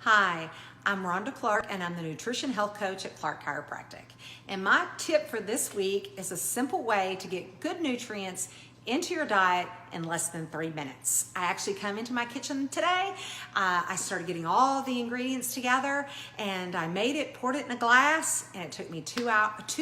Hi, I'm Rhonda Clark and I'm the Nutrition Health Coach at Clark Chiropractic. And my tip for this week is a simple way to get good nutrients into your diet in less than 3 minutes. I actually come into my kitchen today. I started getting all the ingredients together and I made it, poured it in a glass, and it took me 2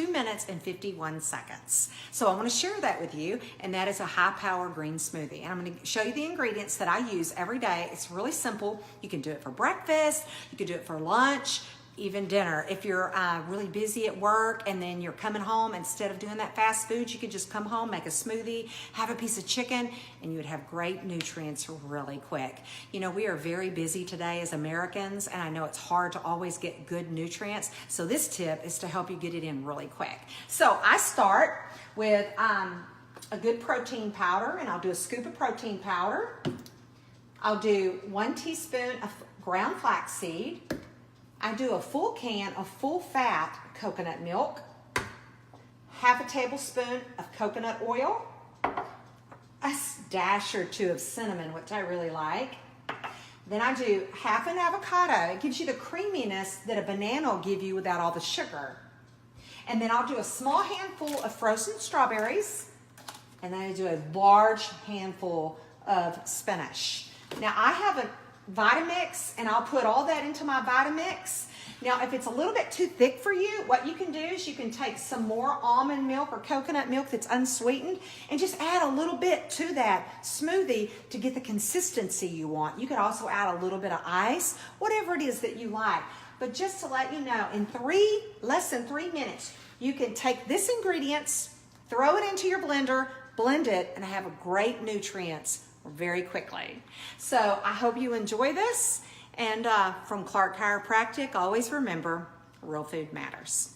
minutes and 51 seconds. So I want to share that with you, and that is a high-power green smoothie. And I'm going to show you the ingredients that I use every day. It's really simple. You can do it for breakfast, you can do it for lunch, even dinner. If you're really busy at work and then you're coming home, instead of doing that fast food, you could just come home, make a smoothie, have a piece of chicken, and you would have great nutrients really quick. You know, we are very busy today as Americans, and I know it's hard to always get good nutrients. So this tip is to help you get it in really quick. So I start with a good protein powder, and I'll do a scoop of protein powder. I'll do 1 teaspoon of ground flaxseed. I do a full can of full fat coconut milk, half a tablespoon of coconut oil, a dash or 2 of cinnamon, which I really like. Then I do half an avocado. It gives you the creaminess that a banana will give you without all the sugar. And then I'll do a small handful of frozen strawberries, and then I do a large handful of spinach. Now I have a Vitamix, and I'll put all that into my Vitamix. Now, if it's a little bit too thick for you, what you can do is you can take some more almond milk or coconut milk that's unsweetened and just add a little bit to that smoothie to get the consistency you want. You could also add a little bit of ice, whatever it is that you like. But just to let you know, in less than 3 minutes, you can take this ingredients, throw it into your blender, blend it, and have a great nutrients very quickly. So I hope you enjoy this. And from Clark Chiropractic, always remember, real food matters.